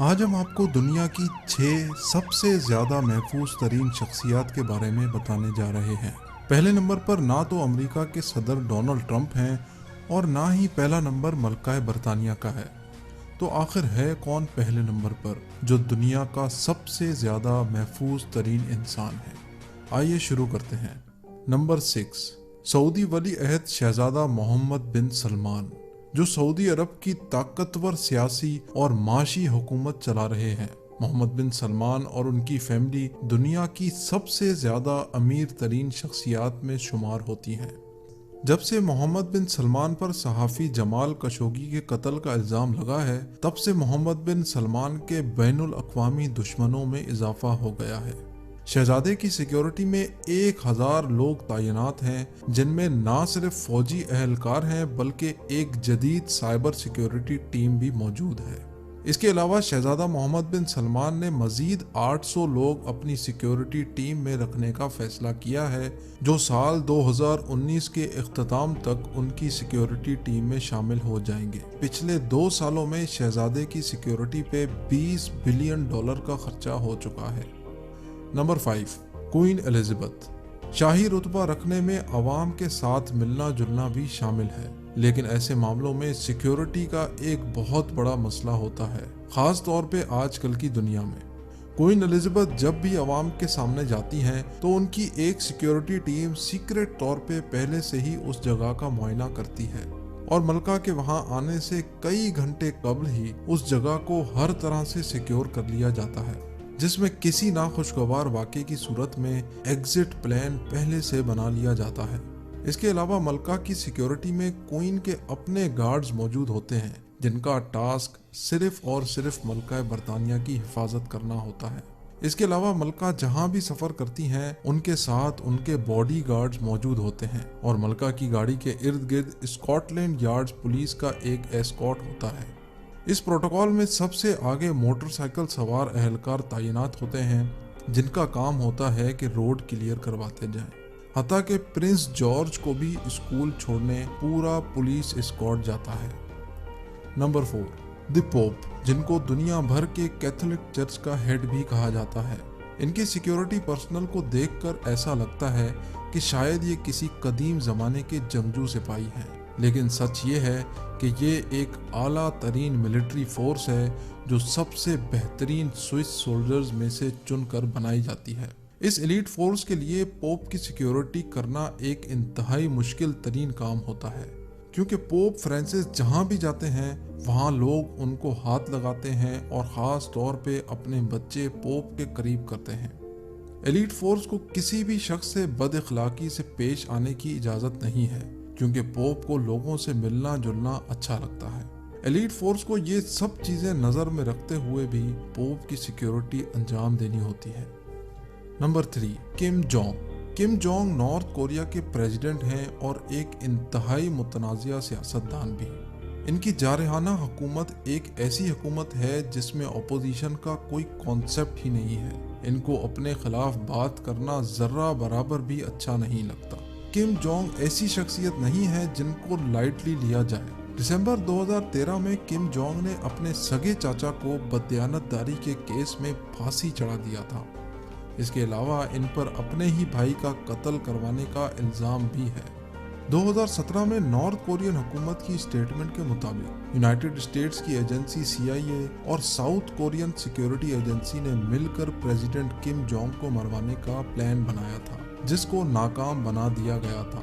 آج ہم آپ کو دنیا کی 6 سب سے زیادہ محفوظ ترین شخصیات کے بارے میں بتانے جا رہے ہیں۔ پہلے نمبر پر نہ تو امریکہ کے صدر ڈونلڈ ٹرمپ ہیں اور نہ ہی پہلا نمبر ملکہ برطانیہ کا ہے۔ تو آخر ہے کون پہلے نمبر پر جو دنیا کا سب سے زیادہ محفوظ ترین انسان ہے؟ آئیے شروع کرتے ہیں۔ نمبر 6، سعودی ولی عہد شہزادہ محمد بن سلمان، جو سعودی عرب کی طاقتور سیاسی اور معاشی حکومت چلا رہے ہیں۔ محمد بن سلمان اور ان کی فیملی دنیا کی سب سے زیادہ امیر ترین شخصیات میں شمار ہوتی ہیں۔ جب سے محمد بن سلمان پر صحافی جمال خشوگی کے قتل کا الزام لگا ہے، تب سے محمد بن سلمان کے بین الاقوامی دشمنوں میں اضافہ ہو گیا ہے۔ شہزادے کی سیکیورٹی میں 1000 لوگ تعینات ہیں، جن میں نہ صرف فوجی اہلکار ہیں بلکہ ایک جدید سائبر سیکیورٹی ٹیم بھی موجود ہے۔ اس کے علاوہ شہزادہ محمد بن سلمان نے مزید 800 لوگ اپنی سیکیورٹی ٹیم میں رکھنے کا فیصلہ کیا ہے، جو سال 2019 کے اختتام تک ان کی سیکیورٹی ٹیم میں شامل ہو جائیں گے۔ پچھلے 2 سالوں میں شہزادے کی سیکیورٹی پہ $20 بلین کا خرچہ ہو چکا ہے۔ Number 5، queen Elizabeth. شاہی رتبہ رکھنے میں عوام کے ساتھ ملنا جلنا بھی شامل ہے، لیکن ایسے معاملوں میں سیکیورٹی کا ایک بہت بڑا مسئلہ ہوتا ہے، خاص طور پہ آج کل کی دنیا میں۔ کوئین الزبتھ جب بھی عوام کے سامنے جاتی ہیں تو ان کی ایک سیکیورٹی ٹیم سیکریٹ طور پہ پہلے سے ہی اس جگہ کا معائنہ کرتی ہے، اور ملکہ کے وہاں آنے سے کئی گھنٹے قبل ہی اس جگہ کو ہر طرح سے سیکیور کر لیا جاتا ہے، جس میں کسی ناخوشگوار واقعے کی صورت میں ایگزٹ پلان پہلے سے بنا لیا جاتا ہے۔ اس کے علاوہ ملکہ کی سیکیورٹی میں کوئین کے اپنے گارڈز موجود ہوتے ہیں، جن کا ٹاسک صرف اور صرف ملکہ برطانیہ کی حفاظت کرنا ہوتا ہے۔ اس کے علاوہ ملکہ جہاں بھی سفر کرتی ہیں ان کے ساتھ ان کے باڈی گارڈز موجود ہوتے ہیں، اور ملکہ کی گاڑی کے ارد گرد اسکاٹ لینڈ یارڈز پولیس کا ایک ایسکارٹ ہوتا ہے۔ اس پروٹوکول میں سب سے آگے موٹر سائیکل سوار اہلکار تعینات ہوتے ہیں، جن کا کام ہوتا ہے کہ روڈ کلیئر کرواتے جائیں۔ حتیٰ کہ پرنس جارج کو بھی اسکول چھوڑنے پورا پولیس اسکارٹ جاتا ہے۔ نمبر 4، دی پوپ، جن کو دنیا بھر کے کیتھولک چرچ کا ہیڈ بھی کہا جاتا ہے۔ ان کی سیکیورٹی پرسنل کو دیکھ کر ایسا لگتا ہے کہ شاید یہ کسی قدیم زمانے کے جنگجو سپاہی ہیں، لیکن سچ یہ ہے کہ یہ ایک اعلیٰ ترین ملٹری فورس ہے جو سب سے بہترین سوئس سولجرز میں سے چن کر بنائی جاتی ہے۔ اس ایلیٹ فورس کے لیے پوپ کی سیکیورٹی کرنا ایک انتہائی مشکل ترین کام ہوتا ہے، کیونکہ پوپ فرانسس جہاں بھی جاتے ہیں وہاں لوگ ان کو ہاتھ لگاتے ہیں اور خاص طور پہ اپنے بچے پوپ کے قریب کرتے ہیں۔ ایلیٹ فورس کو کسی بھی شخص سے بد اخلاقی سے پیش آنے کی اجازت نہیں ہے، کیونکہ پوپ کو لوگوں سے ملنا جلنا اچھا لگتا ہے۔ ایلیٹ فورس کو یہ سب چیزیں نظر میں رکھتے ہوئے بھی پوپ کی سیکیورٹی انجام دینی ہوتی ہے۔ Number 3، Kim Jong. Kim Jong north Korea کے پریزیڈنٹ ہیں اور ایک انتہائی متنازع سیاستدان بھی۔ ان کی جارحانہ حکومت ایک ایسی حکومت ہے جس میں اپوزیشن کا کوئی کانسیپٹ ہی نہیں ہے۔ ان کو اپنے خلاف بات کرنا ذرہ برابر بھی اچھا نہیں لگتا۔ کم جونگ ایسی شخصیت نہیں ہے جن کو لائٹلی لیا جائے۔ دسمبر 2013 میں کم جونگ نے اپنے سگے چاچا کو بددیانتداری کے کیس میں پھانسی چڑھا دیا تھا۔ اس کے علاوہ ان پر اپنے ہی بھائی کا قتل کروانے کا الزام بھی ہے۔ 2017 میں نارتھ کورین حکومت کی اسٹیٹمنٹ کے مطابق یونائٹڈ اسٹیٹس کی ایجنسی CIA اور ساؤتھ کورین سیکیورٹی ایجنسی نے مل کر پریزیڈنٹ کم جونگ کو مروانے کا پلان بنایا تھا، جس کو ناکام بنا دیا گیا تھا،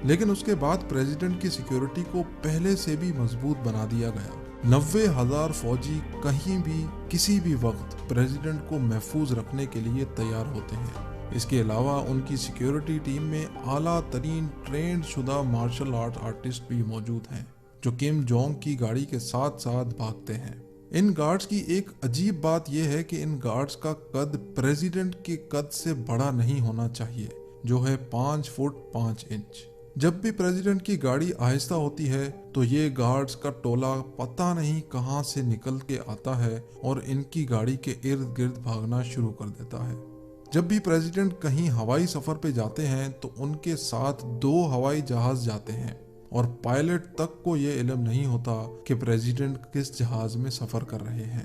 لیکن اس کے بعد پریزیڈنٹ کی سیکیورٹی کو پہلے سے بھی مضبوط بنا دیا گیا۔ 90,000 فوجی کہیں بھی کسی بھی وقت پریزیڈنٹ کو محفوظ رکھنے کے لیے تیار ہوتے ہیں۔ اس کے علاوہ ان کی سیکیورٹی ٹیم میں اعلیٰ ترین ٹرینڈ شدہ مارشل آرٹ آرٹسٹ بھی موجود ہیں، جو کم جونگ کی گاڑی کے ساتھ ساتھ بھاگتے ہیں۔ ان گارڈز کی ایک عجیب بات یہ ہے کہ ان گارڈز کا قد پریزیڈنٹ کے قد سے بڑا نہیں ہونا چاہیے، جو ہے 5 فٹ 5 انچ۔ جب بھی پریزیڈنٹ کی گاڑی آہستہ ہوتی ہے تو یہ گارڈز کا ٹولہ پتہ نہیں کہاں سے نکل کے آتا ہے اور ان کی گاڑی کے ارد گرد بھاگنا شروع کر دیتا ہے۔ جب بھی پریزیڈنٹ کہیں ہوائی سفر پہ جاتے ہیں تو ان کے ساتھ 2 ہوائی جہاز جاتے ہیں، اور پائلٹ تک کو یہ علم نہیں ہوتا کہ پریزیڈنٹ کس جہاز میں سفر کر رہے ہیں۔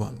1,